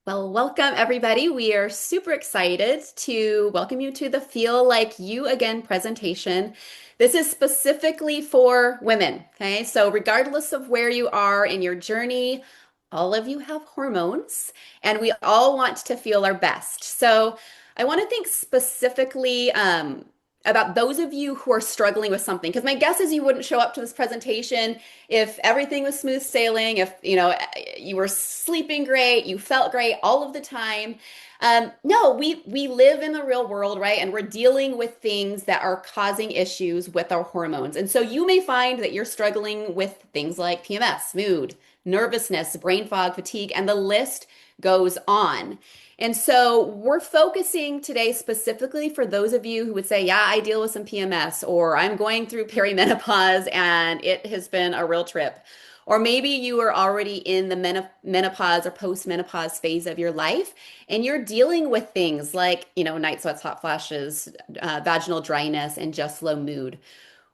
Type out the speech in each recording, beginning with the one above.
Well, welcome everybody. We are super excited to welcome you to the Feel Like You Again presentation. This is specifically for women, okay? So regardless of where you are in your journey, all of you have hormones and we all want to feel our best. So I want to think specifically about those of you who are struggling with something, because my guess is you wouldn't show up to this presentation if everything was smooth sailing, if you were sleeping great, you felt great all of the time. No, we live in the real world, right? And we're dealing with things that are causing issues with our hormones. And so you may find that you're struggling with things like PMS, mood, nervousness, brain fog, fatigue, and the list goes on. And so we're focusing today specifically for those of you who would say, yeah, I deal with some PMS, or I'm going through perimenopause and it has been a real trip. Or maybe you are already in the menopause or post-menopause phase of your life, and you're dealing with things like, night sweats, hot flashes, vaginal dryness, and just low mood.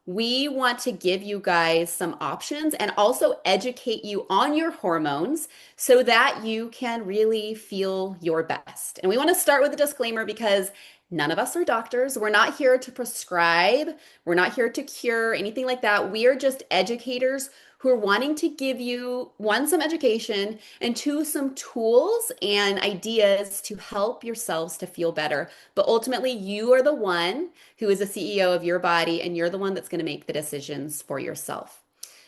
We want to give you guys some options and also educate you on your hormones so that you can really feel your best. And we want to start with a disclaimer because none of us are doctors. We're not here to prescribe, we're not here to cure, anything like that. We are just educators who are wanting to give you, one, some education, and two, some tools and ideas to help yourselves to feel better. But ultimately, you are the one who is the CEO of your body, and you're the one that's going to make the decisions for yourself.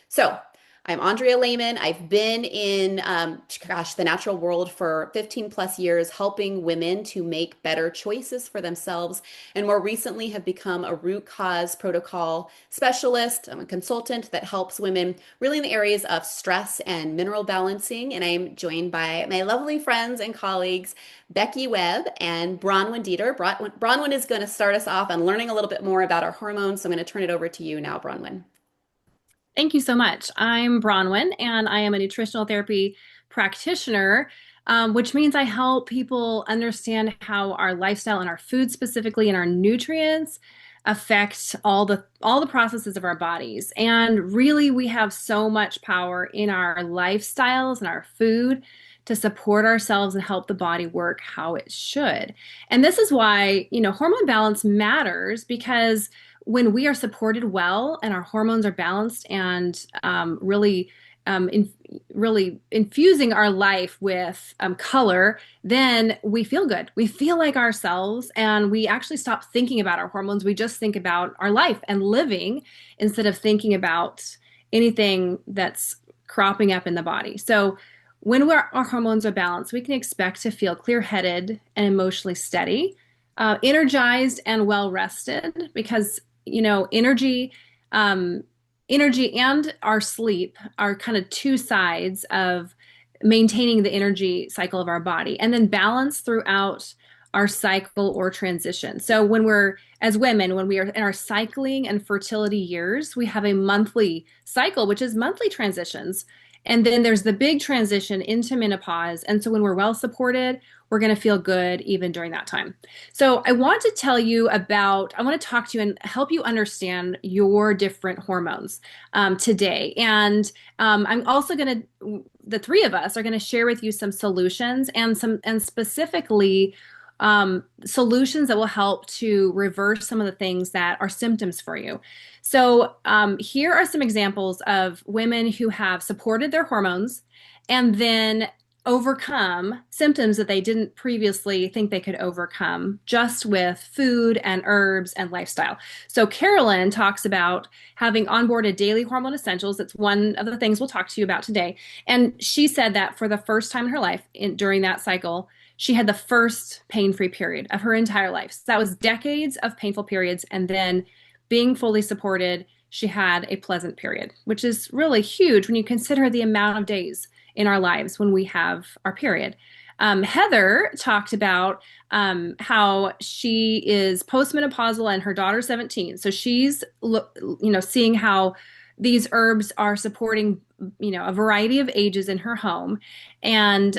So, I'm Andrea Lahman. I've been in, the natural world for 15 plus years, helping women to make better choices for themselves. And more recently, have become a root cause protocol specialist. I'm a consultant that helps women really in the areas of stress and mineral balancing. And I'm joined by my lovely friends and colleagues, Becky Webb and Bronwyn Deiter. Bronwyn is going to start us off on learning a little bit more about our hormones. So I'm going to turn it over to you now, Bronwyn. Thank you so much. I'm Bronwyn, and I am a nutritional therapy practitioner, which means I help people understand how our lifestyle and our food specifically and our nutrients affect all the processes of our bodies. And really, we have so much power in our lifestyles and our food to support ourselves and help the body work how it should. And this is why, hormone balance matters because when we are supported well and our hormones are balanced and really infusing our life with color, then we feel good. We feel like ourselves, and we actually stop thinking about our hormones. We just think about our life and living instead of thinking about anything that's cropping up in the body. So when our hormones are balanced, we can expect to feel clear-headed and emotionally steady, energized and well rested because energy, energy and our sleep are kind of two sides of maintaining the energy cycle of our body, and then balance throughout our cycle or transition. So as women, when we are in our cycling and fertility years, we have a monthly cycle, which is monthly transitions. And then there's the big transition into menopause. And so when we're well supported, we're going to feel good even during that time. So I want to I want to talk to you and help you understand your different hormones today. And I'm also the three of us are going to share with you some solutions and specifically solutions that will help to reverse some of the things that are symptoms for you. So, here are some examples of women who have supported their hormones and then overcome symptoms that they didn't previously think they could overcome just with food and herbs and lifestyle. So, Carolyn talks about having onboarded daily hormone essentials. That's one of the things we'll talk to you about today. And she said that for the first time in her life, during that cycle, she had the first pain-free period of her entire life. So that was decades of painful periods, and then being fully supported, she had a pleasant period, which is really huge when you consider the amount of days in our lives when we have our period. Heather talked about how she is postmenopausal and her daughter's 17. So she's, seeing how these herbs are supporting, a variety of ages in her home. And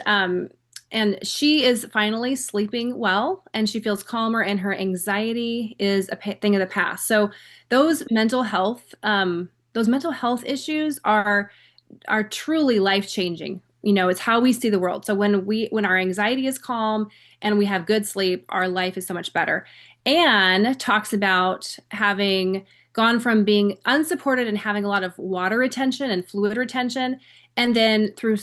she is finally sleeping well, and she feels calmer, and her anxiety is a thing of the past. So those mental health, those mental health issues are truly life changing It's how we see the world. So when our anxiety is calm and we have good sleep, our life is so much better. Anne talks about having gone from being unsupported and having a lot of water retention and fluid retention, and then through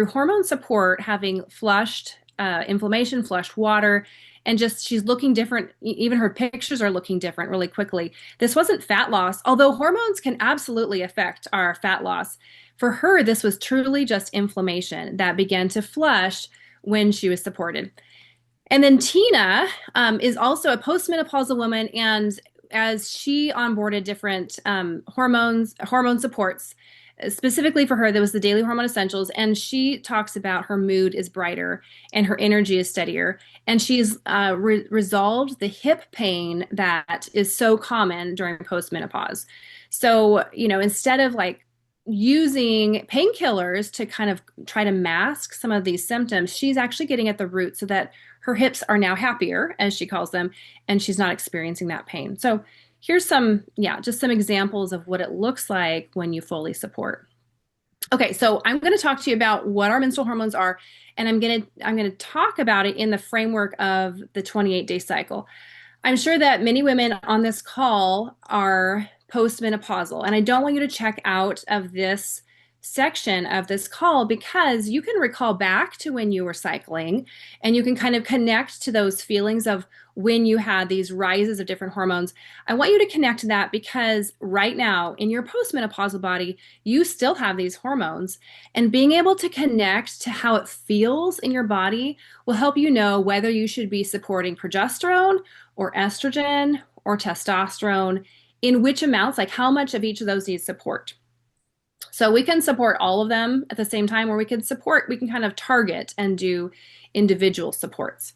hormone support, having flushed inflammation, flushed water, and just she's looking different. Even her pictures are looking different really quickly. This wasn't fat loss, although hormones can absolutely affect our fat loss. For her, this was truly just inflammation that began to flush when she was supported. And then Tina is also a postmenopausal woman, and as she onboarded different hormone supports, specifically for her, there was the Daily Hormone Essentials, and she talks about her mood is brighter and her energy is steadier, and she's resolved the hip pain that is so common during postmenopause. So, instead of like using painkillers to kind of try to mask some of these symptoms, she's actually getting at the root so that her hips are now happier, as she calls them, and she's not experiencing that pain. So here's just some examples of what it looks like when you fully support. Okay, so I'm going to talk to you about what our menstrual hormones are, and I'm going to talk about it in the framework of the 28-day cycle. I'm sure that many women on this call are postmenopausal, and I don't want you to check out of this section of this call because you can recall back to when you were cycling and you can kind of connect to those feelings of when you had these rises of different hormones. I want you to connect to that because right now in your postmenopausal body, you still have these hormones, and being able to connect to how it feels in your body will help you know whether you should be supporting progesterone or estrogen or testosterone, in which amounts, like how much of each of those needs support. So we can support all of them at the same time, or we can kind of target and do individual supports.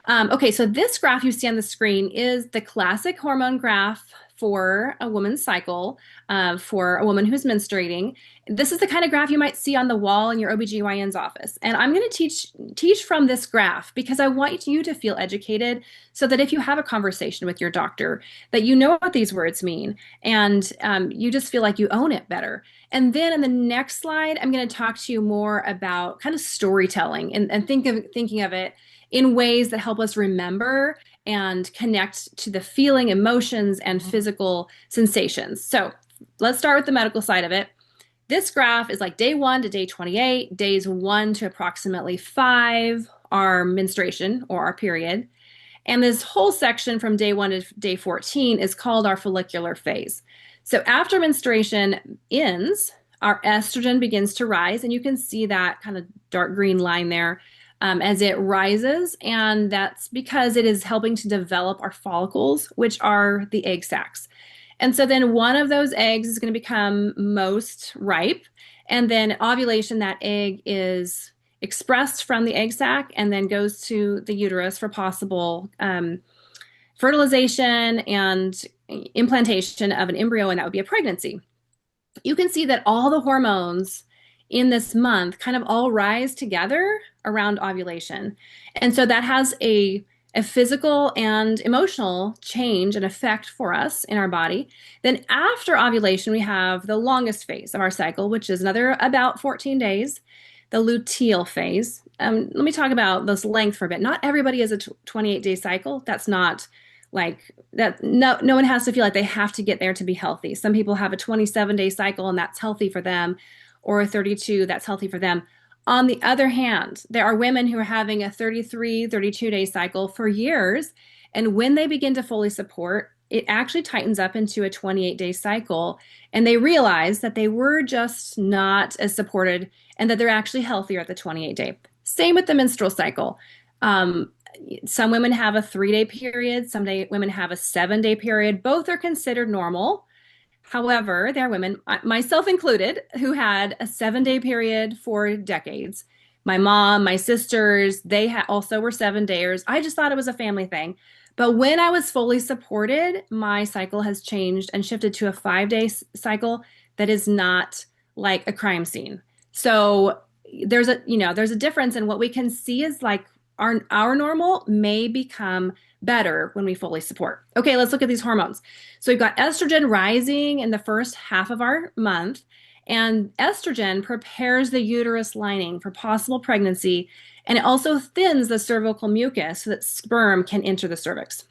Okay, so this graph you see on the screen is the classic hormone graph for a woman's cycle, for a woman who's menstruating. This is the kind of graph you might see on the wall in your OBGYN's office. And I'm going to teach from this graph because I want you to feel educated so that if you have a conversation with your doctor, that you know what these words mean and you just feel like you own it better. And then in the next slide, I'm going to talk to you more about kind of storytelling and thinking of it in ways that help us remember and connect to the feeling, emotions, and physical sensations. So let's start with the medical side of it. This graph is like day 1 to day 28. Days 1 to approximately 5 are menstruation or our period. And this whole section from day 1 to day 14 is called our follicular phase. So after menstruation ends, our estrogen begins to rise, and you can see that kind of dark green line there as it rises, and that's because it is helping to develop our follicles, which are the egg sacs. And so then one of those eggs is going to become most ripe, and then ovulation, that egg is expressed from the egg sac and then goes to the uterus for possible fertilization and implantation of an embryo, and that would be a pregnancy. You can see that all the hormones in this month kind of all rise together around ovulation. And so that has a physical and emotional change and effect for us in our body. Then after ovulation, we have the longest phase of our cycle, which is another about 14 days, the luteal phase. Let me talk about this length for a bit. Not everybody has a 28-day cycle. That's not like that. No one has to feel like they have to get there to be healthy. Some people have a 27-day cycle and that's healthy for them, or a 32, that's healthy for them. On the other hand, there are women who are having a 33, 32-day cycle for years, and when they begin to fully support, it actually tightens up into a 28-day cycle, and they realize that they were just not as supported and that they're actually healthier at the 28-day. Same with the menstrual cycle. Some women have a 3-day period, women have a 7-day period. Both are considered normal. However, there are women, myself included, who had a 7-day period for decades. My mom, my sisters, they also were 7-dayers. I just thought it was a family thing. But when I was fully supported, my cycle has changed and shifted to a 5-day cycle that is not like a crime scene. So there's a difference, and what we can see is like our normal may become better when we fully support. Okay, let's look at these hormones. So we've got estrogen rising in the first half of our month, And estrogen prepares the uterus lining for possible pregnancy, and it also thins the cervical mucus so that sperm can enter the cervix.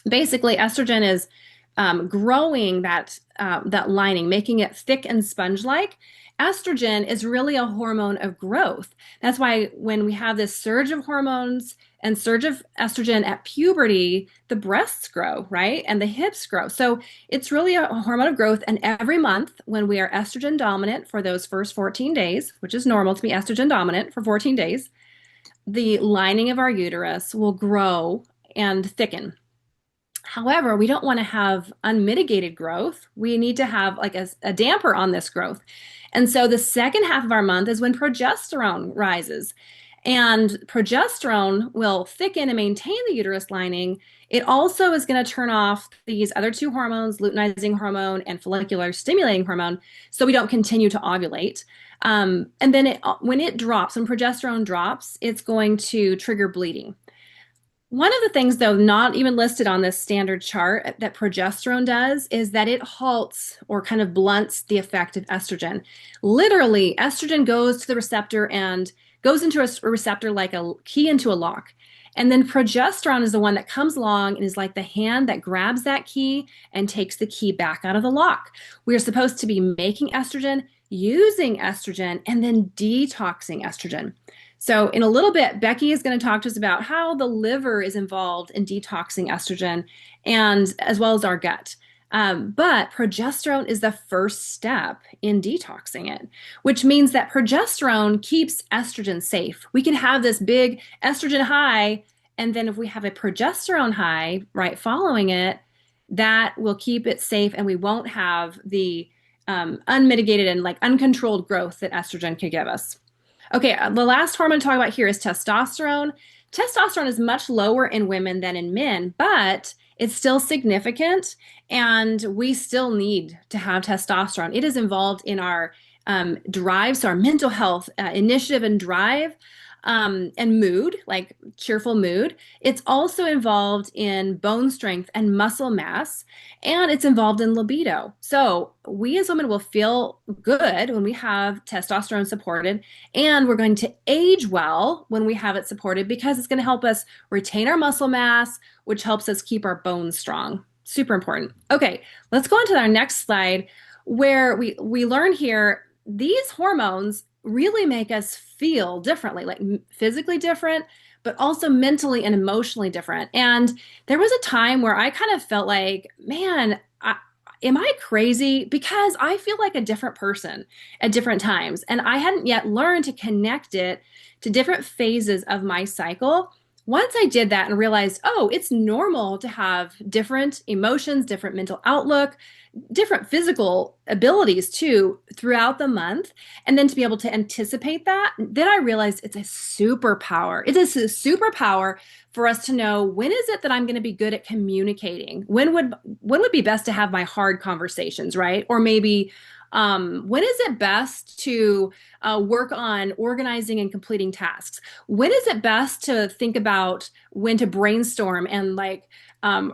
Basically, estrogen is growing that lining, making it thick and sponge-like. Estrogen is really a hormone of growth. That's why when we have this surge of hormones and surge of estrogen at puberty, the breasts grow, right? And the hips grow. So it's really a hormone of growth. And every month, when we are estrogen dominant for those first 14 days, which is normal to be estrogen dominant for 14 days, the lining of our uterus will grow and thicken. However, we don't want to have unmitigated growth. We need to have like a damper on this growth. And so the second half of our month is when progesterone rises. And progesterone will thicken and maintain the uterus lining. It also is going to turn off these other two hormones, luteinizing hormone and follicular stimulating hormone, so we don't continue to ovulate. And then when it drops, when progesterone drops, it's going to trigger bleeding. One of the things, though, not even listed on this standard chart that progesterone does is that it halts or kind of blunts the effect of estrogen. Literally, estrogen goes to the receptor and goes into a receptor like a key into a lock. And then progesterone is the one that comes along and is like the hand that grabs that key and takes the key back out of the lock. We are supposed to be making estrogen, using estrogen, and then detoxing estrogen. So in a little bit, Becky is going to talk to us about how the liver is involved in detoxing estrogen and as well as our gut. But progesterone is the first step in detoxing it, which means that progesterone keeps estrogen safe. We can have this big estrogen high, and then if we have a progesterone high right following it, that will keep it safe, and we won't have the unmitigated and like uncontrolled growth that estrogen could give us. Okay, the last hormone to talk about here is testosterone. Testosterone is much lower in women than in men, but it's still significant, and we still need to have testosterone. It is involved in our drive, so our mental health initiative and drive, and mood, like cheerful mood. It's also involved in bone strength and muscle mass, and it's involved in libido. So we as women will feel good when we have testosterone supported, and we're going to age well when we have it supported because it's going to help us retain our muscle mass, which helps us keep our bones strong. Super important. Okay, let's go on to our next slide where we learn here these hormones really make us feel differently, like physically different, but also mentally and emotionally different. And there was a time where I kind of felt like, man, am I crazy? Because I feel like a different person at different times. And I hadn't yet learned to connect it to different phases of my cycle. Once I did that and realized, oh, it's normal to have different emotions, different mental outlook, different physical abilities too throughout the month, and then to be able to anticipate that, then I realized it's a superpower. It is a superpower for us to know when is it that I'm going to be good at communicating? When would be best to have my hard conversations, right? Or maybe when is it best to work on organizing and completing tasks? When is it best to think about when to brainstorm and like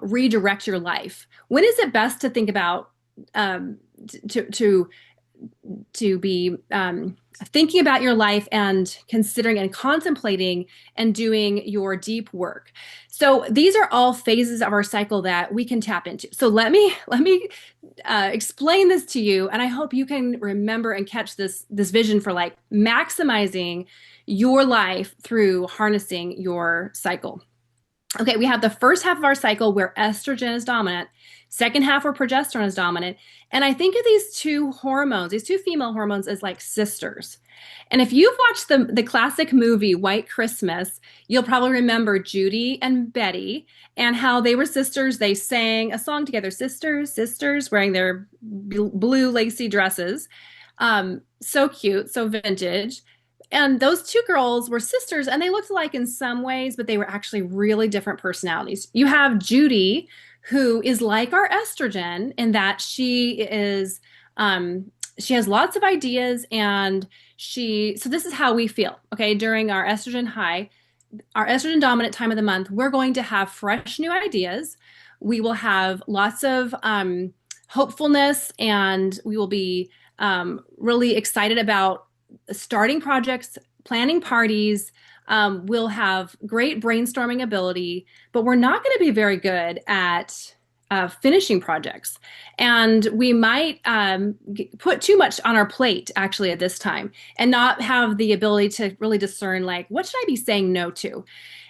redirect your life? When is it best to think about to be thinking about your life and considering and contemplating and doing your deep work? So these are all phases of our cycle that we can tap into. So let me explain this to you, and I hope you can remember and catch this vision for like maximizing your life through harnessing your cycle. Okay, we have the first half of our cycle where estrogen is dominant, second half where progesterone is dominant. And I think of these two hormones, these two female hormones, as like sisters. And if you've watched the classic movie White Christmas, you'll probably remember Judy and Betty and how they were sisters. They sang a song together, Sisters, Sisters, wearing their blue lacy dresses. So cute, so vintage. And those two girls were sisters, and they looked alike in some ways, but they were actually really different personalities. You have Judy, who is like our estrogen in that she has lots of ideas, and so this is how we feel, okay? During our estrogen high, our estrogen dominant time of the month, we're going to have fresh new ideas. We will have lots of hopefulness, and we will be really excited about starting projects, planning parties. We'll have great brainstorming ability, but we're not going to be very good at finishing projects. And we might put too much on our plate actually at this time and not have the ability to really discern, like, what should I be saying no to?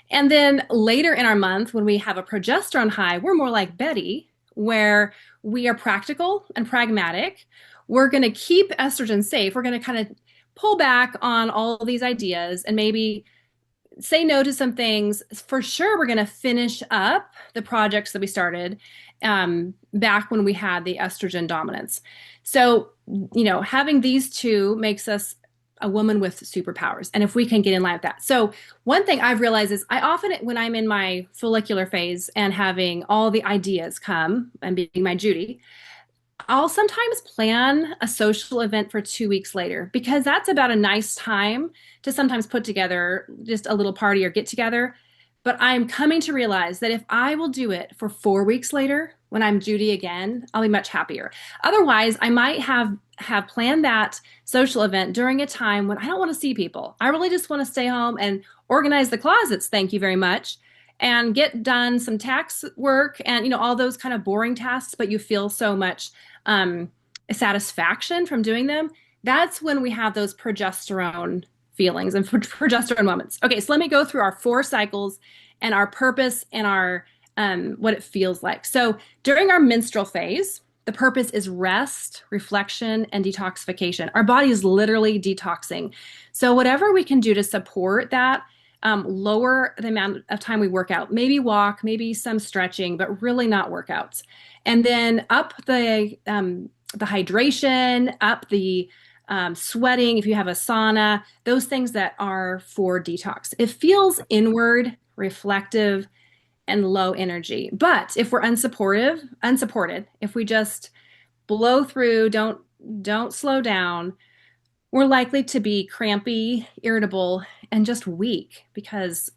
And then later in our month, when we have a progesterone high, we're more like Betty, where we are practical and pragmatic. We're going to keep estrogen safe. We're going to kind of pull back on all these ideas and maybe say no to some things. For sure, we're going to finish up the projects that we started back when we had the estrogen dominance. So, having these two makes us a woman with superpowers. And if we can get in line with that. So, one thing I've realized is I often, when I'm in my follicular phase and having all the ideas come and being my Judy, I'll sometimes plan a social event for 2 weeks later because that's about a nice time to sometimes put together just a little party or get together. But I'm coming to realize that if I will do it for 4 weeks later, when I'm Judy again, I'll be much happier. Otherwise, I might have planned that social event during a time when I don't want to see people. I really just want to stay home and organize the closets. Thank you very much, and get done some tax work and all those kind of boring tasks, but you feel so much satisfaction from doing them. That's when we have those progesterone feelings and progesterone moments. Okay, so let me go through our 4 cycles and our purpose and our what it feels like. So during our menstrual phase, the purpose is rest, reflection, and detoxification. Our body is literally detoxing. So whatever we can do to support that, lower the amount of time we work out, maybe walk, maybe some stretching, but really not workouts. And then up the hydration, up the sweating, if you have a sauna, those things that are for detox. It feels inward, reflective, and low energy. But if we're unsupported, if we just blow through, don't slow down, we're likely to be crampy, irritable, and just weak because,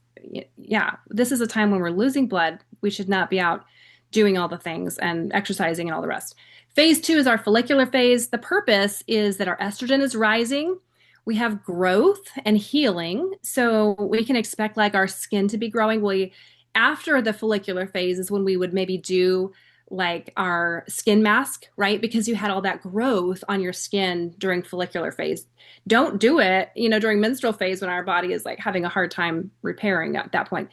yeah, this is a time when we're losing blood. We should not be out doing all the things and exercising and all the rest. Phase 2 is our follicular phase. The purpose is that our estrogen is rising. We have growth and healing. So we can expect like our skin to be growing. After the follicular phase is when we would maybe do like our skin mask, right? Because you had all that growth on your skin during follicular phase. Don't do it, during menstrual phase when our body is like having a hard time repairing at that point.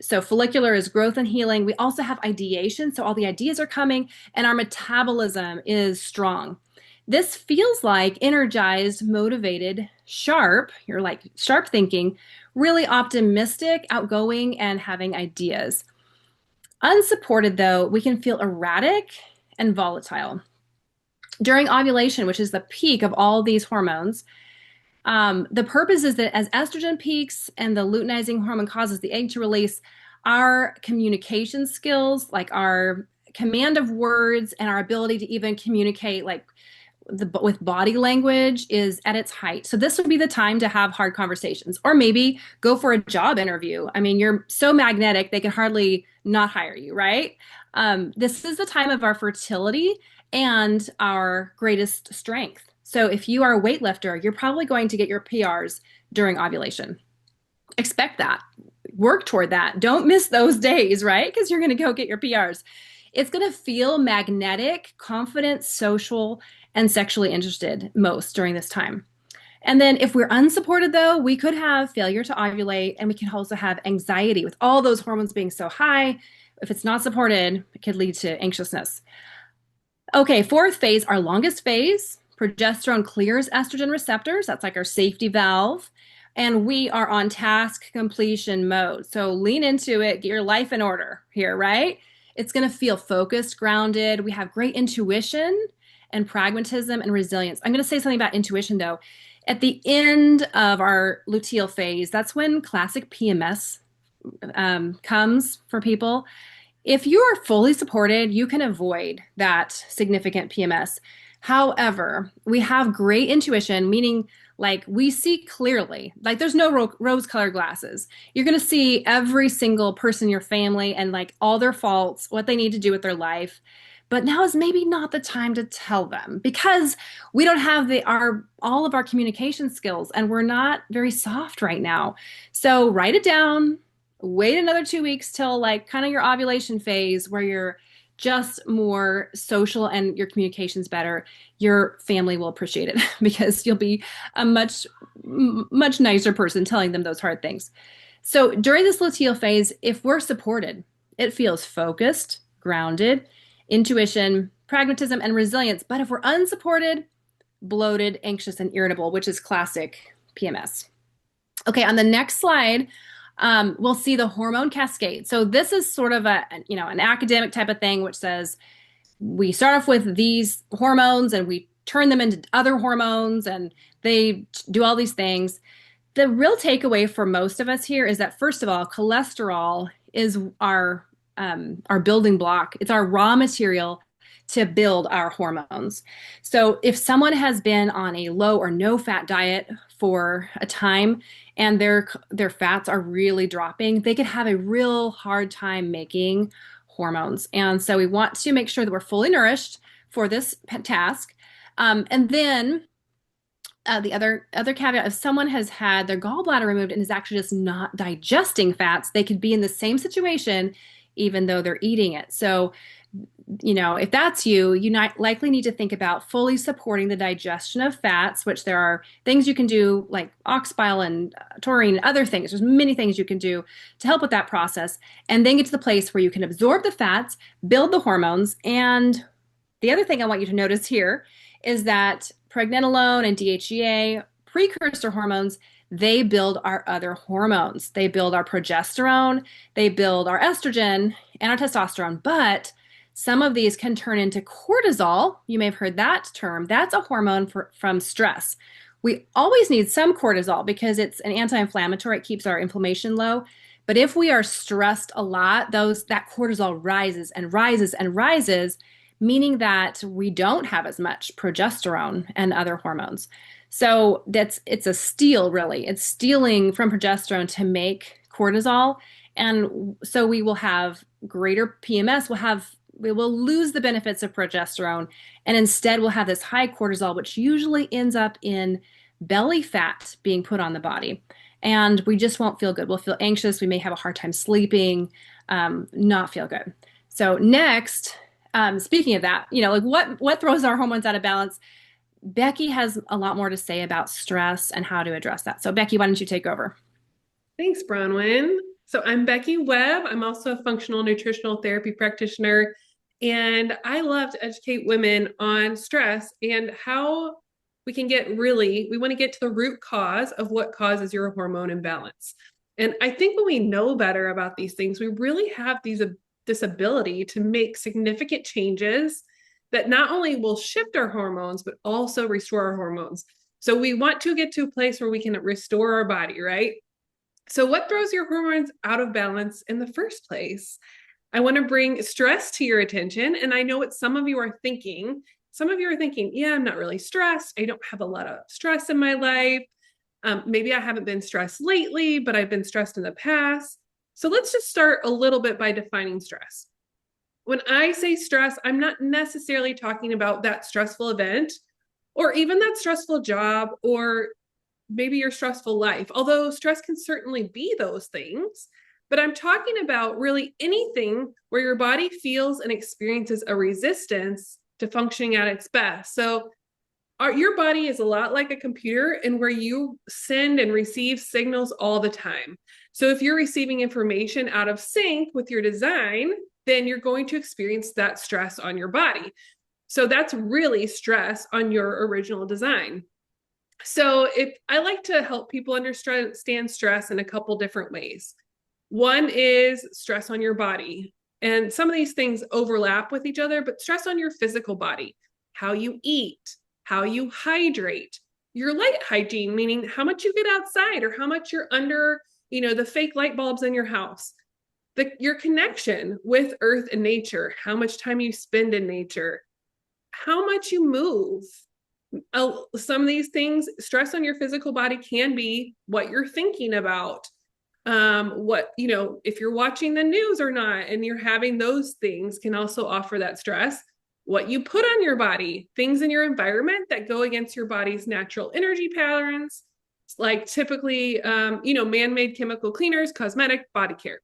So follicular is growth and healing. We also have ideation. So all the ideas are coming and our metabolism is strong. This feels like energized, motivated, sharp. You're like sharp thinking, really optimistic, outgoing, and having ideas. Unsupported, though, we can feel erratic and volatile. During ovulation, which is the peak of all these hormones, the purpose is that as estrogen peaks and the luteinizing hormone causes the egg to release, our communication skills, like our command of words and our ability to even communicate like with body language is at its height. So this would be the time to have hard conversations or maybe go for a job interview. I mean, you're so magnetic, they can hardly not hire you, right? This is the time of our fertility and our greatest strength. So if you are a weightlifter, you're probably going to get your PRs during ovulation. Expect that. Work toward that. Don't miss those days, right? Because you're going to go get your PRs. It's going to feel magnetic, confident, social, and sexually interested most during this time. And then if we're unsupported, though, we could have failure to ovulate, and we can also have anxiety with all those hormones being so high. If it's not supported, it could lead to anxiousness. Okay, 4th phase, our longest phase, progesterone clears estrogen receptors. That's like our safety valve. And we are on task completion mode. So lean into it, get your life in order here, right? It's going to feel focused, grounded. We have great intuition and pragmatism and resilience. I'm going to say something about intuition, though. At the end of our luteal phase, that's when classic PMS comes for people. If you are fully supported, you can avoid that significant PMS. However, we have great intuition, meaning like we see clearly, like there's no rose-colored glasses. You're going to see every single person in your family and like all their faults, what they need to do with their life. but now is maybe not the time to tell them because we don't have all of our communication skills and we're not very soft right now. So write it down, wait another 2 weeks till like kind of your ovulation phase where you're just more social and your communication's better. Your family will appreciate it because you'll be a much nicer person telling them those hard things. So during this luteal phase, if we're supported, it feels focused, grounded, intuition, pragmatism, and resilience. But if we're unsupported, bloated, anxious, and irritable, which is classic PMS. Okay, on the next slide, we'll see the hormone cascade. So this is sort of an academic type of thing, which says we start off with these hormones and we turn them into other hormones and they do all these things. The real takeaway for most of us here is that, first of all, cholesterol is our building block. It's our raw material to build our hormones. So if someone has been on a low or no fat diet for a time and their fats are really dropping, they could have a real hard time making hormones. And so we want to make sure that we're fully nourished for this task. And then the other caveat, if someone has had their gallbladder removed and is actually just not digesting fats, they could be in the same situation even though they're eating it. So, if that's you, likely need to think about fully supporting the digestion of fats, which there are things you can do like ox bile and taurine and other things. There's many things you can do to help with that process, and then get to the place where you can absorb the fats, build the hormones. And the other thing I want you to notice here is that pregnenolone and DHEA, precursor hormones, they build our other hormones. They build our progesterone, they build our estrogen and our testosterone. But some of these can turn into cortisol. You may have heard that term. That's a hormone from stress. We always need some cortisol because it's an anti-inflammatory. It keeps our inflammation low. But if we are stressed a lot, that cortisol rises and rises and rises, meaning that we don't have as much progesterone and other hormones. So it's a steal, really. It's stealing from progesterone to make cortisol. And so we will have greater PMS. We will lose the benefits of progesterone. And instead we'll have this high cortisol, which usually ends up in belly fat being put on the body. And we just won't feel good. We'll feel anxious. We may have a hard time sleeping, not feel good. So next, speaking of that, like what throws our hormones out of balance? Becky has a lot more to say about stress and how to address that. So Becky, why don't you take over? Thanks, Bronwyn. So I'm Becky Webb. I'm also a functional nutritional therapy practitioner, and I love to educate women on stress and how we want to get to the root cause of what causes your hormone imbalance. And I think when we know better about these things, we really have this ability to make significant changes that not only will shift our hormones, but also restore our hormones. So we want to get to a place where we can restore our body, right? So what throws your hormones out of balance in the first place? I want to bring stress to your attention. And I know what some of you are thinking. Some of you are thinking, yeah, I'm not really stressed. I don't have a lot of stress in my life. Maybe I haven't been stressed lately, but I've been stressed in the past. So let's just start a little bit by defining stress. When I say stress, I'm not necessarily talking about that stressful event or even that stressful job or maybe your stressful life, although stress can certainly be those things. But I'm talking about really anything where your body feels and experiences a resistance to functioning at its best. So your body is a lot like a computer and where you send and receive signals all the time. So if you're receiving information out of sync with your design, then you're going to experience that stress on your body. So that's really stress on your original design. So if I like to help people understand stress in a couple different ways. One is stress on your body. And some of these things overlap with each other, but stress on your physical body, how you eat, how you hydrate, your light hygiene, meaning how much you get outside or how much you're under, the fake light bulbs in your house. Your connection with earth and nature, how much time you spend in nature, how much you move. Some of these things, stress on your physical body can be what you're thinking about, if you're watching the news or not, and you're having those things can also offer that stress. what you put on your body, things in your environment that go against your body's natural energy patterns, like typically, man-made chemical cleaners, cosmetic, body care.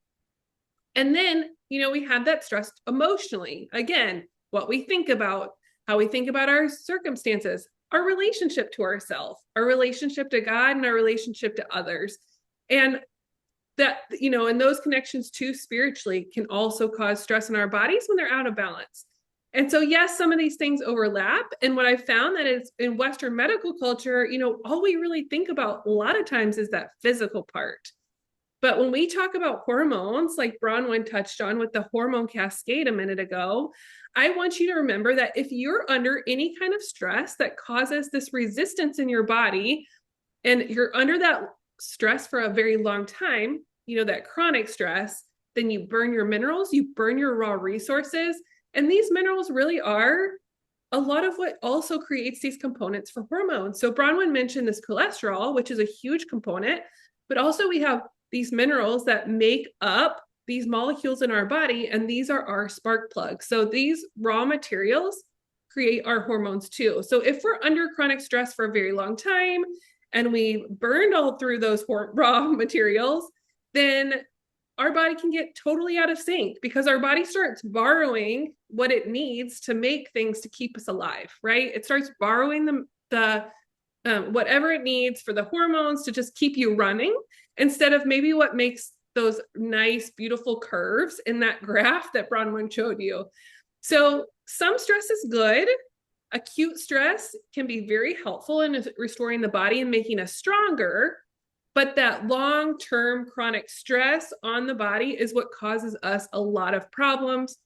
And then, we have that stress emotionally. Again, what we think about, how we think about our circumstances, our relationship to ourselves, our relationship to God, and our relationship to others. And that, and those connections too spiritually can also cause stress in our bodies when they're out of balance. And so, yes, some of these things overlap. And what I found that is in Western medical culture, all we really think about a lot of times is that physical part. But when we talk about hormones, like Bronwyn touched on with the hormone cascade a minute ago, I want you to remember that if you're under any kind of stress that causes this resistance in your body, and you're under that stress for a very long time, that chronic stress, then you burn your minerals, you burn your raw resources. And these minerals really are a lot of what also creates these components for hormones. So Bronwyn mentioned this cholesterol, which is a huge component, but also we have these minerals that make up these molecules in our body, and these are our spark plugs. So these raw materials create our hormones too. So if we're under chronic stress for a very long time and we burned all through those raw materials, then our body can get totally out of sync because our body starts borrowing what it needs to make things to keep us alive, right? It starts borrowing the whatever it needs for the hormones to just keep you running, instead of maybe what makes those nice, beautiful curves in that graph that Bronwyn showed you. So some stress is good. Acute stress can be very helpful in restoring the body and making us stronger. But that long-term chronic stress on the body is what causes us a lot of problems,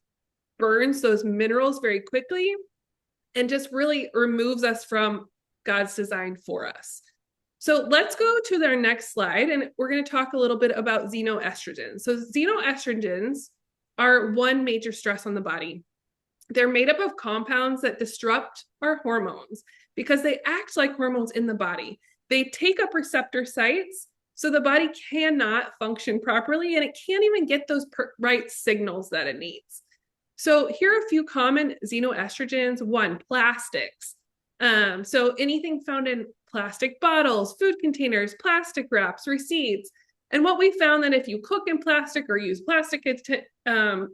burns those minerals very quickly, and just really removes us from God's design for us. So let's go to our next slide, and we're going to talk a little bit about xenoestrogens. So xenoestrogens are one major stress on the body. They're made up of compounds that disrupt our hormones because they act like hormones in the body. They take up receptor sites, so the body cannot function properly, and it can't even get those right signals that it needs. So here are a few common xenoestrogens. One, plastics. So anything found in plastic bottles, food containers, plastic wraps, receipts. And what we found that if you cook in plastic or use plastic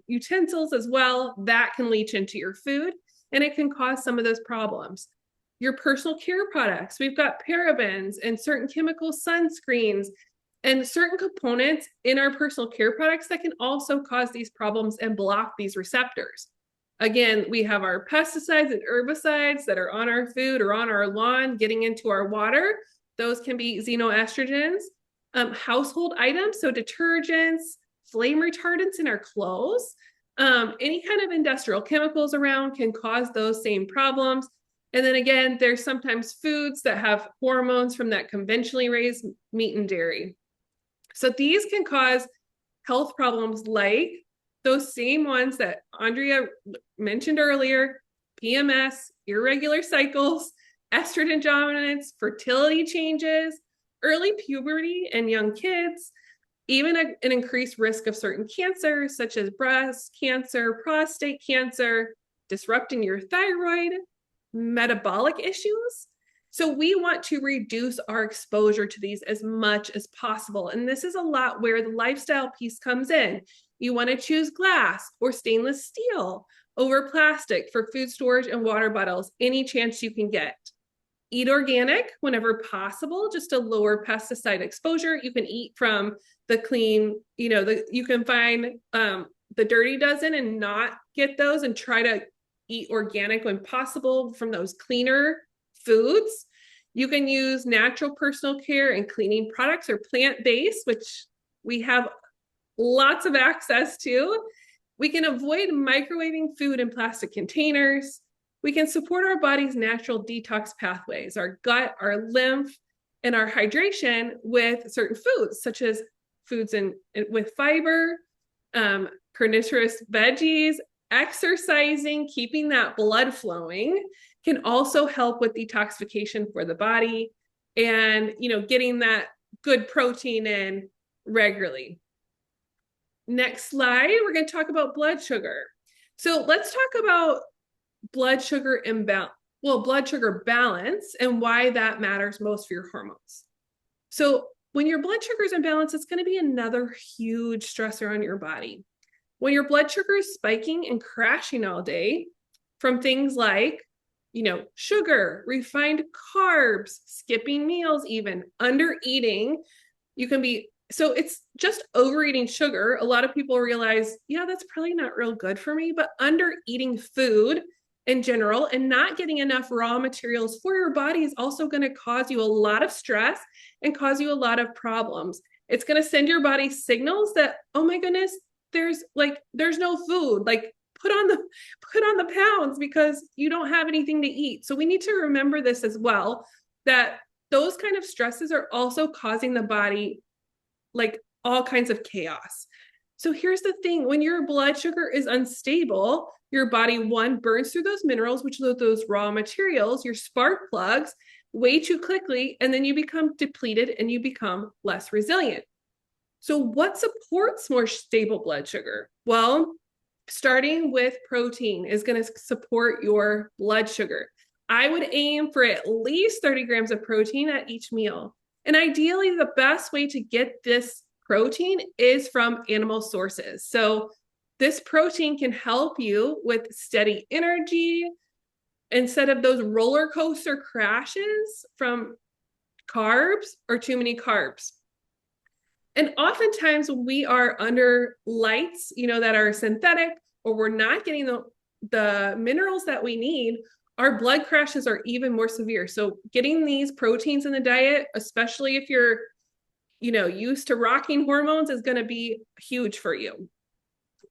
utensils as well, that can leach into your food, and it can cause some of those problems. Your personal care products, we've got parabens and certain chemical sunscreens and certain components in our personal care products that can also cause these problems and block these receptors. Again, we have our pesticides and herbicides that are on our food or on our lawn getting into our water. Those can be xenoestrogens. Household items, so detergents, flame retardants in our clothes, any kind of industrial chemicals around can cause those same problems. And then again, there's sometimes foods that have hormones from that conventionally raised meat and dairy. So these can cause health problems like those same ones that Andrea mentioned earlier: PMS, irregular cycles, estrogen dominance, fertility changes, early puberty in young kids, even an increased risk of certain cancers such as breast cancer, prostate cancer, disrupting your thyroid, metabolic issues. So we want to reduce our exposure to these as much as possible. And this is a lot where the lifestyle piece comes in. You want to choose glass or stainless steel over plastic for food storage and water bottles any chance you can get. Eat organic whenever possible, just to lower pesticide exposure. You can eat from the clean, you can find the dirty dozen and not get those, and try to eat organic when possible from those cleaner foods. You can use natural personal care and cleaning products or plant-based, which we have lots of access to. We can avoid microwaving food in plastic containers. We can support our body's natural detox pathways, our gut, our lymph, and our hydration with certain foods, such as foods with fiber, carnivorous veggies. Exercising, keeping that blood flowing, can also help with detoxification for the body, and getting that good protein in regularly. Next slide, we're going to talk about blood sugar. So let's talk about blood sugar blood sugar balance and why that matters most for your hormones. So when your blood sugar is imbalanced, it's going to be another huge stressor on your body. When your blood sugar is spiking and crashing all day from things like, sugar, refined carbs, skipping meals, even under eating, so it's just overeating sugar. A lot of people realize, yeah, that's probably not real good for me, but under eating food in general and not getting enough raw materials for your body is also going to cause you a lot of stress and cause you a lot of problems. It's going to send your body signals that, oh my goodness, there's no food, like put on the pounds because you don't have anything to eat. So we need to remember this as well, that those kind of stresses are also causing the body like all kinds of chaos. So here's the thing, when your blood sugar is unstable, your body, one, burns through those minerals, which are those raw materials, your spark plugs, way too quickly, and then you become depleted and you become less resilient. So what supports more stable blood sugar? Well, starting with protein is going to support your blood sugar. I would aim for at least 30 grams of protein at each meal. And ideally, the best way to get this protein is from animal sources. So this protein can help you with steady energy instead of those roller coaster crashes from carbs or too many carbs. And oftentimes when we are under lights, that are synthetic, or we're not getting the minerals that we need, our blood crashes are even more severe. So getting these proteins in the diet, especially if you're, used to rocking hormones, is going to be huge for you.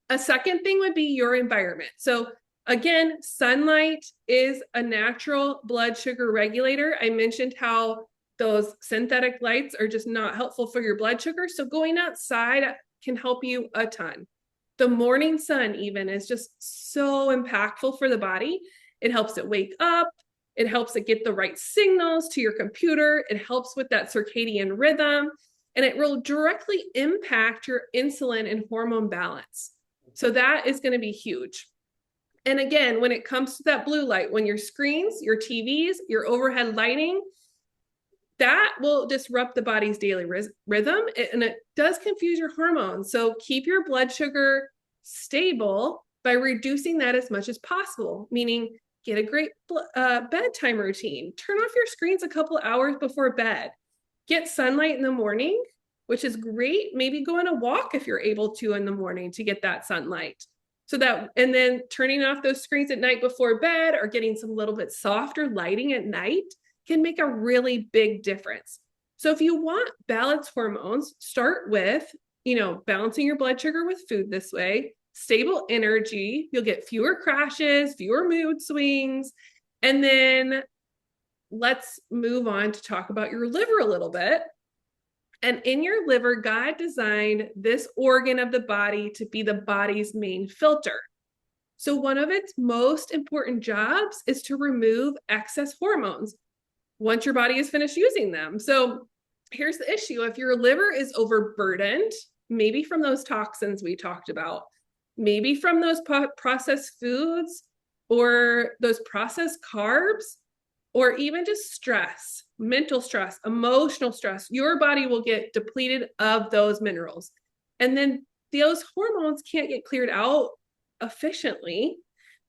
A second thing would be your environment. So again, sunlight is a natural blood sugar regulator. I mentioned how those synthetic lights are just not helpful for your blood sugar. So going outside can help you a ton. The morning sun even is just so impactful for the body. It helps it wake up. It helps it get the right signals to your computer. It helps with that circadian rhythm, and it will directly impact your insulin and hormone balance. So that is going to be huge. And again, when it comes to that blue light, when your screens, your TVs, your overhead lighting, that will disrupt the body's daily rhythm, and it does confuse your hormones. So keep your blood sugar stable by reducing that as much as possible, meaning get a great bedtime routine. Turn off your screens a couple hours before bed. Get sunlight in the morning, which is great. Maybe go on a walk if you're able to in the morning to get that sunlight. And then turning off those screens at night before bed or getting some little bit softer lighting at night can make a really big difference. So if you want balanced hormones, start with, balancing your blood sugar with food this way, stable energy, you'll get fewer crashes, fewer mood swings. And then let's move on to talk about your liver a little bit. And in your liver, God designed this organ of the body to be the body's main filter. So one of its most important jobs is to remove excess hormones once your body is finished using them. So here's the issue. If your liver is overburdened, maybe from those toxins we talked about, maybe from those processed foods or those processed carbs, or even just stress, mental stress, emotional stress, your body will get depleted of those minerals. And then those hormones can't get cleared out efficiently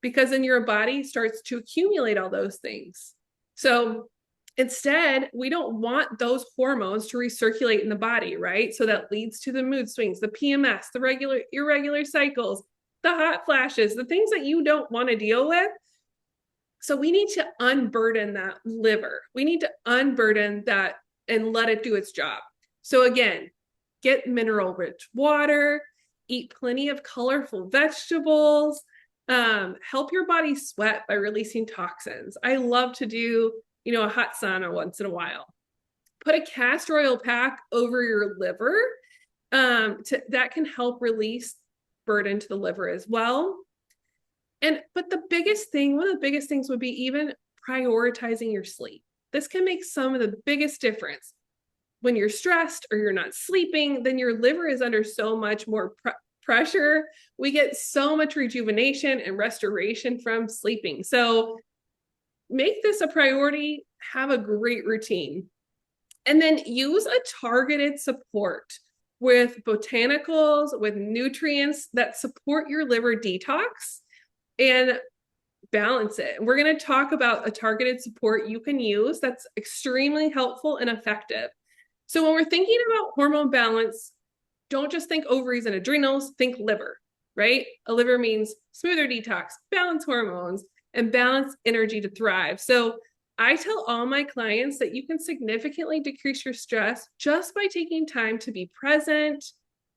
because then your body starts to accumulate all those things. So instead, we don't want those hormones to recirculate in the body, right? So that leads to the mood swings, the PMS, the irregular cycles, the hot flashes, the things that you don't want to deal with. So we need to unburden that liver. We need to unburden that and let it do its job. So again, get mineral-rich water, eat plenty of colorful vegetables, help your body sweat by releasing toxins. I love to do, a hot sauna once in a while. Put a castor oil pack over your liver. That can help release burden to the liver as well. But one of the biggest things would be even prioritizing your sleep. This can make some of the biggest difference. When you're stressed or you're not sleeping, then your liver is under so much more pressure, we get so much rejuvenation and restoration from sleeping. So make this a priority, have a great routine. And then use a targeted support with botanicals, with nutrients that support your liver detox and balance it. We're going to talk about a targeted support you can use that's extremely helpful and effective. So when we're thinking about hormone balance, don't just think ovaries and adrenals, think liver, right? A liver means smoother detox, balance hormones, and balance energy to thrive. So I tell all my clients that you can significantly decrease your stress just by taking time to be present,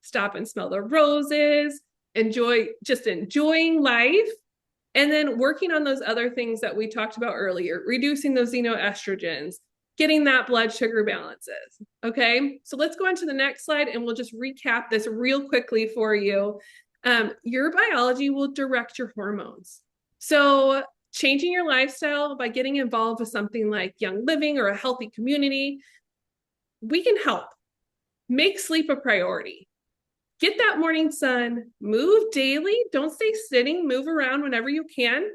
stop and smell the roses, enjoying life, and then working on those other things that we talked about earlier, reducing those xenoestrogens, getting that blood sugar balances. Okay, so let's go on to the next slide and we'll just recap this real quickly for you. Your biology will direct your hormones. So changing your lifestyle by getting involved with something like Young Living or a healthy community, we can help. Make sleep a priority. Get that morning sun, move daily. Don't stay sitting, move around whenever you can.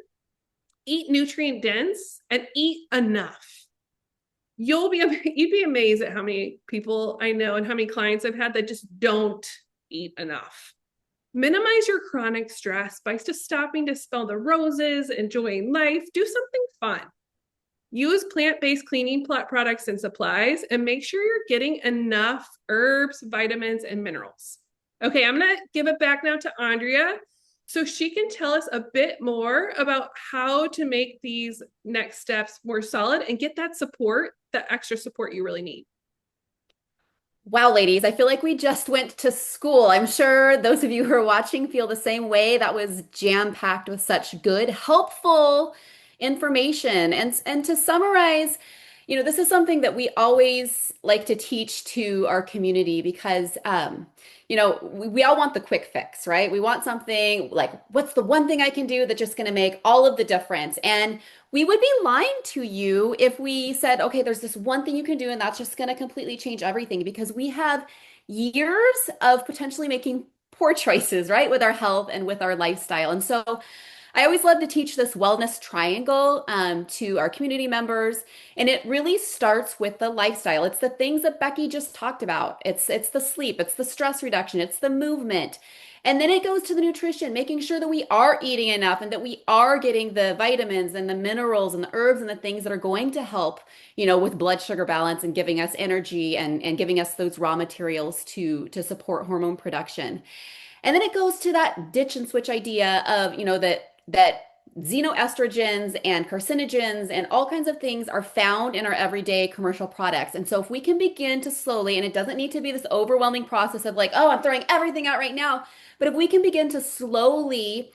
Eat nutrient dense and eat enough. You'd be amazed at how many people I know and how many clients I've had that just don't eat enough. Minimize your chronic stress by just stopping to smell the roses, enjoying life, do something fun. Use plant-based cleaning products and supplies, and make sure you're getting enough herbs, vitamins, and minerals. Okay, I'm gonna give it back now to Andrea so she can tell us a bit more about how to make these next steps more solid and get that support, that extra support you really need. Wow, ladies, I feel like we just went to school. I'm sure those of you who are watching feel the same way. That was jam-packed with such good, helpful information. And to summarize, this is something that we always like to teach to our community because we all want the quick fix, right? We want something like, what's the one thing I can do that's just going to make all of the difference? And we would be lying to you if we said, okay, there's this one thing you can do, and that's just going to completely change everything because we have years of potentially making poor choices, right, with our health and with our lifestyle. And so I always love to teach this wellness triangle to our community members, and it really starts with the lifestyle. It's the things that Becky just talked about. It's the sleep, it's the stress reduction, it's the movement. And then it goes to the nutrition, making sure that we are eating enough and that we are getting the vitamins and the minerals and the herbs and the things that are going to help, with blood sugar balance and giving us energy and giving us those raw materials to support hormone production. And then it goes to that ditch and switch idea of, that xenoestrogens and carcinogens and all kinds of things are found in our everyday commercial products. And so if we can begin to slowly, and it doesn't need to be this overwhelming process of like, oh, I'm throwing everything out right now, but if we can begin to slowly,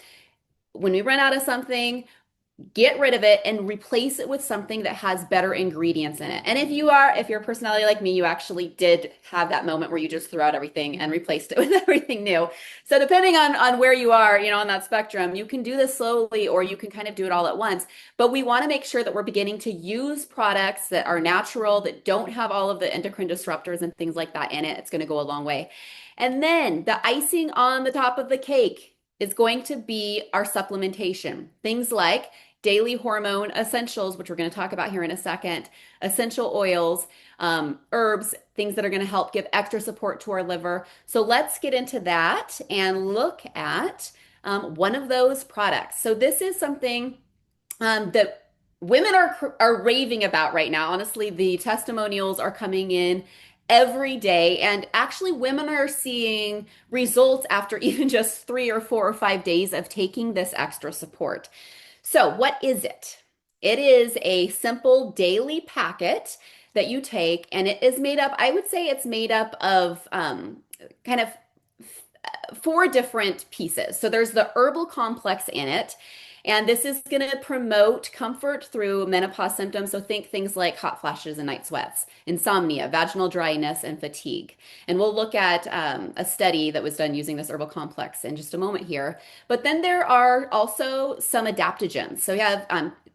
when we run out of something, get rid of it and replace it with something that has better ingredients in it. And if you're a personality like me, you actually did have that moment where you just threw out everything and replaced it with everything new. So depending on where you are, on that spectrum, you can do this slowly or you can kind of do it all at once. But we want to make sure that we're beginning to use products that are natural, that don't have all of the endocrine disruptors and things like that in it. It's going to go a long way. And then the icing on the top of the cake is going to be our supplementation. Things like daily hormone essentials, which we're going to talk about here in a second, essential oils, herbs, things that are going to help give extra support to our liver. So let's get into that and look at one of those products. So this is something that women are raving about right now. Honestly, the testimonials are coming in every day, and actually women are seeing results after even just 3 or 4 or 5 days of taking this extra support. So what is it? It is a simple daily packet that you take, and it is made up, I would say it's made up of kind of 4 different pieces. So there's the herbal complex in it, and this is going to promote comfort through menopause symptoms. So think things like hot flashes and night sweats, insomnia, vaginal dryness, and fatigue. And we'll look at a study that was done using this herbal complex in just a moment here. But then there are also some adaptogens. So you have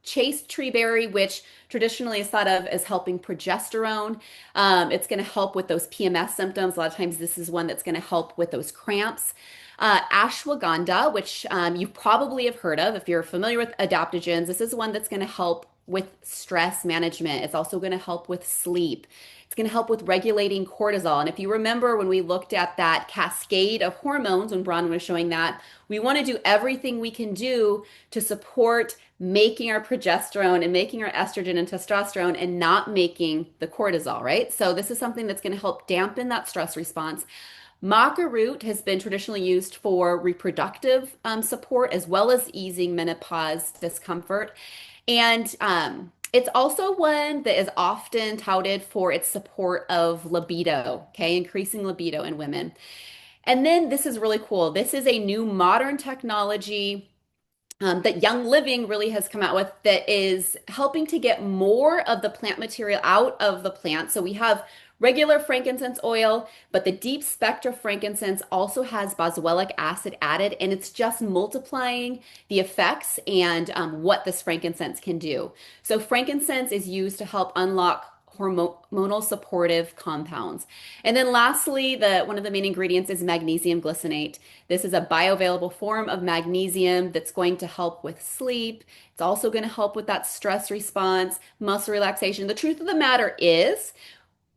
chaste tree berry, which traditionally is thought of as helping progesterone. It's going to help with those PMS symptoms. A lot of times, this is one that's going to help with those cramps. Ashwagandha, which you probably have heard of if you're familiar with adaptogens. This is one that's going to help with stress management. It's also going to help with sleep. It's going to help with regulating cortisol. And if you remember when we looked at that cascade of hormones, when Bronwyn was showing that, we want to do everything we can do to support making our progesterone and making our estrogen and testosterone and not making the cortisol, right? So this is something that's going to help dampen that stress response. Maca root has been traditionally used for reproductive support as well as easing menopause discomfort. And it's also one that is often touted for its support of libido, okay, increasing libido in women. And then this is really cool. This is a new modern technology that Young Living really has come out with that is helping to get more of the plant material out of the plant. So we have regular frankincense oil, but the deep spectra frankincense also has boswellic acid added, and it's just multiplying the effects and what this frankincense can do. So frankincense is used to help unlock hormonal supportive compounds. And then lastly, the one of the main ingredients is magnesium glycinate. This is a bioavailable form of magnesium that's going to help with sleep. It's also going to help with that stress response, muscle relaxation. The truth of the matter is,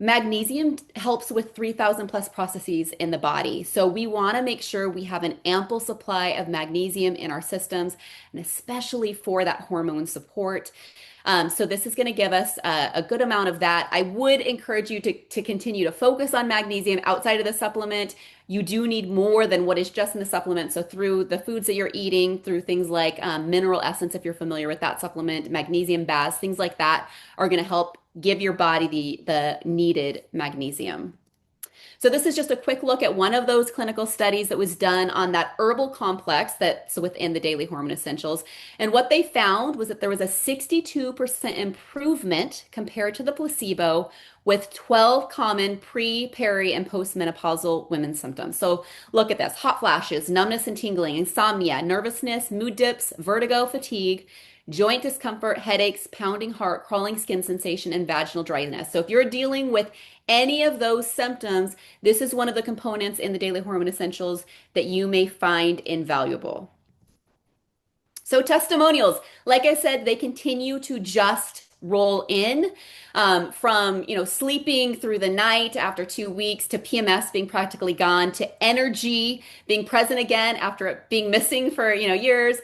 magnesium helps with 3,000 plus processes in the body. So we want to make sure we have an ample supply of magnesium in our systems, and especially for that hormone support. So this is going to give us a good amount of that. I would encourage you to continue to focus on magnesium outside of the supplement. You do need more than what is just in the supplement. So through the foods that you're eating, through things like mineral essence, if you're familiar with that supplement, magnesium baths, things like that are going to help give your body the needed magnesium. So this is just a quick look at one of those clinical studies that was done on that herbal complex that's within the daily hormone essentials. And what they found was that there was a 62% improvement compared to the placebo with 12 common pre, peri, and postmenopausal women's symptoms. So look at this: hot flashes, numbness and tingling, insomnia, nervousness, mood dips, vertigo, fatigue, joint discomfort, headaches, pounding heart, crawling skin sensation, and vaginal dryness. So if you're dealing with any of those symptoms, this is one of the components in the Daily Hormone Essentials that you may find invaluable. So testimonials, like I said, they continue to just roll in from sleeping through the night after 2 weeks to PMS being practically gone to energy being present again after it being missing for years.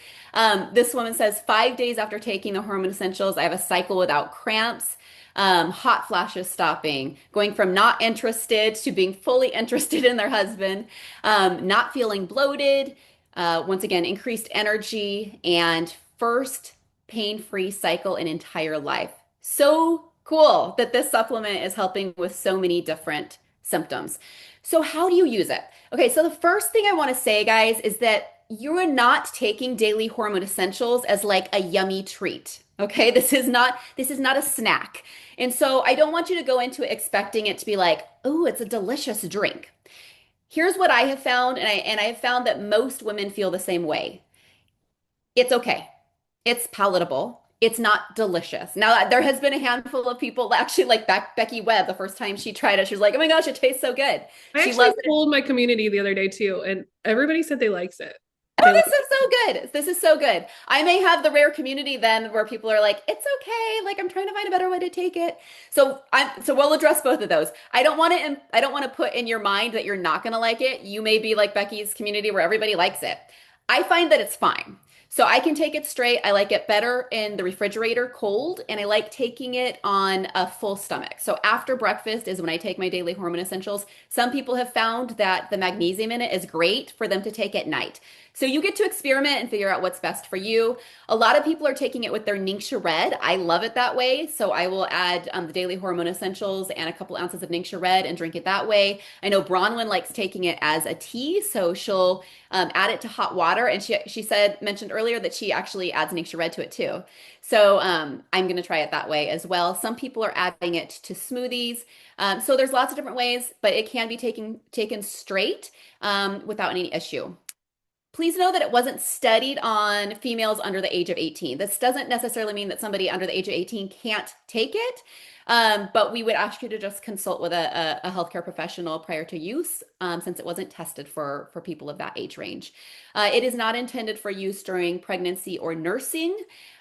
This woman says 5 days after taking the hormone essentials, I have a cycle without cramps. Hot flashes stopping, going from not interested to being fully interested in their husband, not feeling bloated, once again, increased energy, and first pain-free cycle in entire life. So cool that this supplement is helping with so many different symptoms. So how do you use it? Okay, so the first thing I want to say, guys, is that you're not taking daily hormone essentials as like a yummy treat. Okay, this is not a snack. And so I don't want you to go into it expecting it to be like, oh, it's a delicious drink. Here's what I have found, and I have found that most women feel the same way. It's okay. It's palatable. It's not delicious. Now, there has been a handful of people, actually, like Becky Webb, the first time she tried it, she was like, oh my gosh, it tastes so good. I She actually loves it. told my community the other day too, and everybody said they likes it. Oh, They like this is so good. This is so good. I may have the rare community then where people are like, it's okay. Like I'm trying to find a better way to take it. So we'll address both of those. I don't want to put in your mind that you're not going to like it. You may be like Becky's community where everybody likes it. I find that it's fine. So I can take it straight. I like it better in the refrigerator cold, and I like taking it on a full stomach. So after breakfast is when I take my daily hormone essentials. Some people have found that the magnesium in it is great for them to take at night. So you get to experiment and figure out what's best for you. A lot of people are taking it with their Ningxia Red. I love it that way. So I will add the daily hormone essentials and a couple ounces of Ningxia Red and drink it that way. I know Bronwyn likes taking it as a tea, so she'll add it to hot water. And she mentioned earlier that she actually adds Ningxia Red to it too. So I'm going to try it that way as well. Some people are adding it to smoothies. So there's lots of different ways, but it can be taken straight without any issue. please know that it wasn't studied on females under the age of 18. This doesn't necessarily mean that somebody under the age of 18 can't take it, but we would ask you to just consult with a healthcare professional prior to use, since it wasn't tested for people of that age range. It is not intended for use during pregnancy or nursing.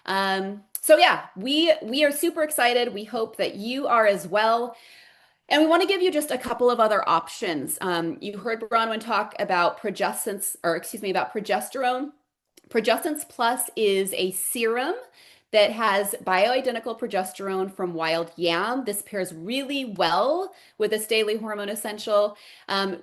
So yeah, we are super excited. We hope that you are as well. And we want to give you just a couple of other options. You heard Bronwyn talk about progestins, or excuse me, about progesterone. Progestins Plus is a serum that has bioidentical progesterone from wild yam. This pairs really well with this daily hormone essential.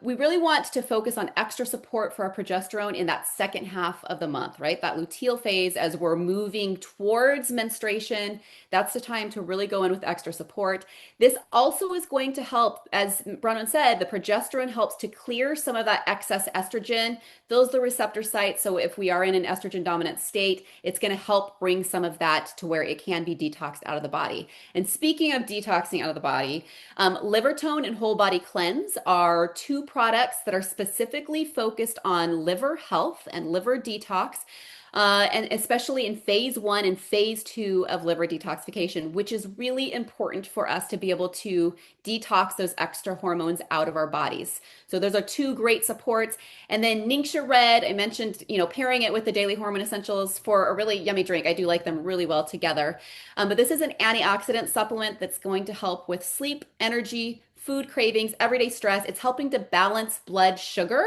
We really want to focus on extra support for our progesterone in that second half of the month, right? That luteal phase as we're moving towards menstruation. That's the time to really go in with extra support. This also is going to help, as Bronwyn said, the progesterone helps to clear some of that excess estrogen, fills the receptor site. So if we are in an estrogen dominant state, it's going to help bring some of that to where it can be detoxed out of the body. And speaking of detoxing out of the body, Liver Tone and Whole Body Cleanse are two products that are specifically focused on liver health and liver detox. And especially in phase 1 and phase 2 of liver detoxification, which is really important for us to be able to detox those extra hormones out of our bodies. So those are two great supports. And then Ningxia Red, I mentioned, pairing it with the daily hormone essentials for a really yummy drink. I do like them really well together. But this is an antioxidant supplement that's going to help with sleep, energy, food cravings, everyday stress. It's helping to balance blood sugar,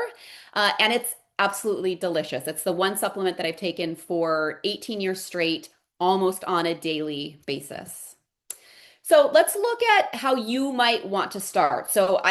and it's absolutely delicious. It's the one supplement that I've taken for 18 years straight, almost on a daily basis. So let's look at how you might want to start. So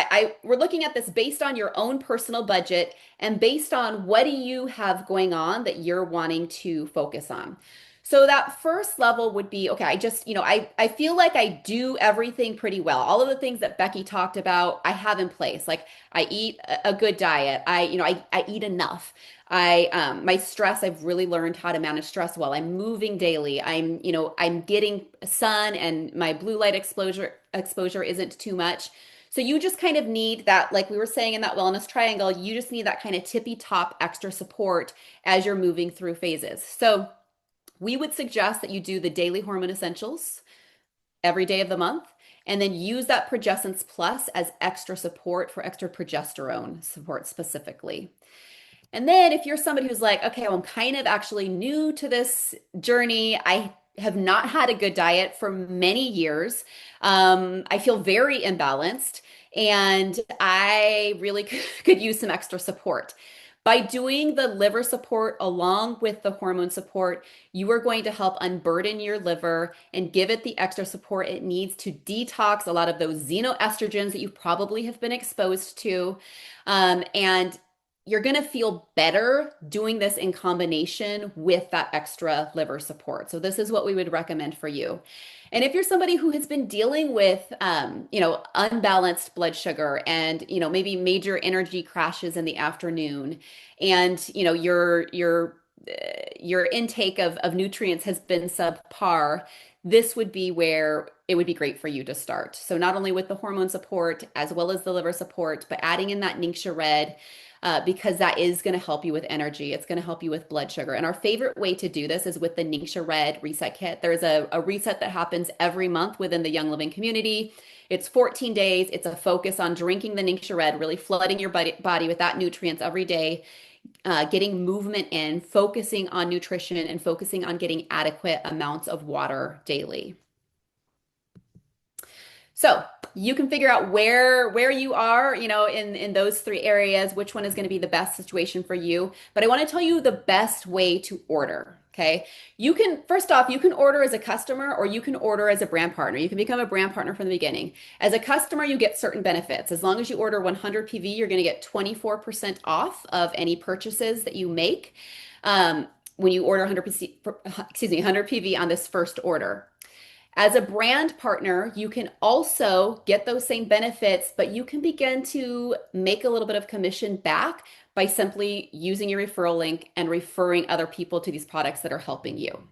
we're looking at this based on your own personal budget and based on what do you have going on that you're wanting to focus on. So that first level would be, okay, I feel like I do everything pretty well. All of the things that Becky talked about, I have in place. Like I eat a good diet. I eat enough. My stress, I've really learned how to manage stress well. I'm moving daily. I'm getting sun and my blue light exposure isn't too much. So you just kind of need that, like we were saying in that wellness triangle, you just need that kind of tippy top extra support as you're moving through phases. So we would suggest that you do the daily hormone essentials every day of the month, and then use that Progestins Plus as extra support for extra progesterone support specifically. And then if you're somebody who's like, okay, well, I'm kind of actually new to this journey, I have not had a good diet for many years. I feel very imbalanced, and I really could use some extra support. By doing the liver support along with the hormone support, you are going to help unburden your liver and give it the extra support it needs to detox a lot of those xenoestrogens that you probably have been exposed to. And you're going to feel better doing this in combination with that extra liver support. So this is what we would recommend for you. And if you're somebody who has been dealing with, unbalanced blood sugar and, maybe major energy crashes in the afternoon, and, your intake of nutrients has been subpar, this would be where it would be great for you to start. So not only with the hormone support as well as the liver support, but adding in that Ningxia Red, because that is going to help you with energy. It's going to help you with blood sugar. And our favorite way to do this is with the Ningxia Red Reset Kit. There's a reset that happens every month within the Young Living community. It's 14 days. It's a focus on drinking the Ningxia Red, really flooding your body with that nutrients every day, getting movement in, focusing on nutrition, and focusing on getting adequate amounts of water daily. So you can figure out where you are, in those three areas, which one is going to be the best situation for you. But I want to tell you the best way to order. Okay. First off, you can order as a customer or you can order as a brand partner. You can become a brand partner from the beginning. As a customer, you get certain benefits. As long as you order 100 PV, you're going to get 24% off of any purchases that you make. When you order 100 PV on this first order. As a brand partner, you can also get those same benefits, but you can begin to make a little bit of commission back by simply using your referral link and referring other people to these products that are helping you.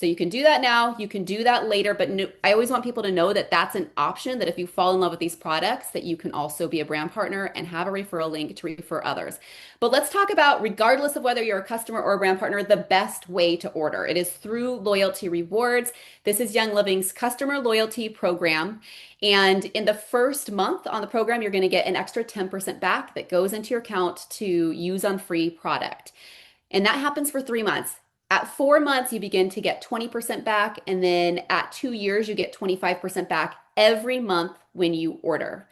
So you can do that now, you can do that later, but no, I always want people to know that that's an option, that if you fall in love with these products, that you can also be a brand partner and have a referral link to refer others. But let's talk about, regardless of whether you're a customer or a brand partner, the best way to order. It is through loyalty rewards. This is Young Living's customer loyalty program. And in the first month on the program, you're going to get an extra 10% back that goes into your account to use on free product. And that happens for 3 months. At 4 months, you begin to get 20% back. And then at 2 years, you get 25% back every month when you order.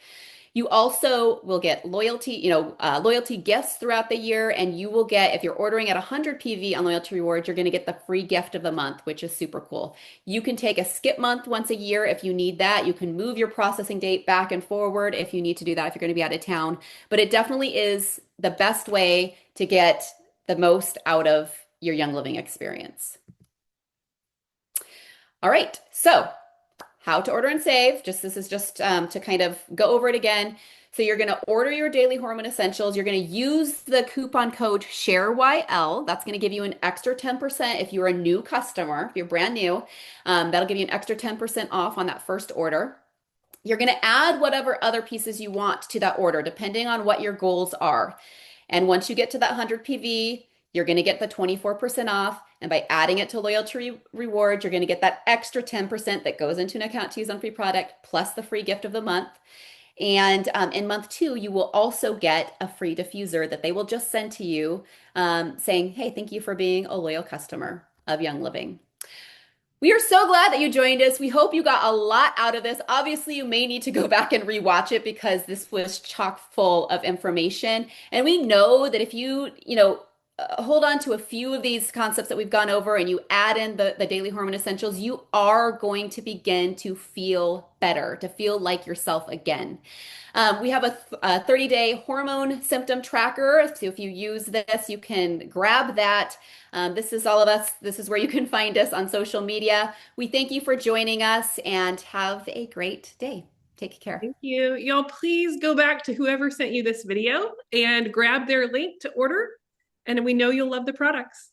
You also will get loyalty, loyalty gifts throughout the year, and you will get, if you're ordering at 100 PV on loyalty rewards, you're going to get the free gift of the month, which is super cool. You can take a skip month once a year if you need that. You can move your processing date back and forward if you need to do that, if you're going to be out of town. But it definitely is the best way to get the most out of your Young Living experience. All right, so how to order and save. This is just to kind of go over it again. So you're going to order your daily hormone essentials. You're going to use the coupon code SHAREYL. That's going to give you an extra 10% if you're a new customer, if you're brand new. That'll give you an extra 10% off on that first order. You're going to add whatever other pieces you want to that order, depending on what your goals are. And once you get to that 100 PV, you're going to get the 24% off. And by adding it to loyalty rewards, you're going to get that extra 10% that goes into an account to use on free product, plus the free gift of the month. And in month 2, you will also get a free diffuser that they will just send to you saying, hey, thank you for being a loyal customer of Young Living. We are so glad that you joined us. We hope you got a lot out of this. Obviously, you may need to go back and rewatch it because this was chock full of information. And we know that if hold on to a few of these concepts that we've gone over and you add in the daily hormone essentials, you are going to begin to feel better, to feel like yourself again. We have a 30-day hormone symptom tracker. So if you use this, you can grab that. This is all of us. This is where you can find us on social media. We thank you for joining us and have a great day. Take care. Thank you. Y'all, please go back to whoever sent you this video and grab their link to order. And we know you'll love the products.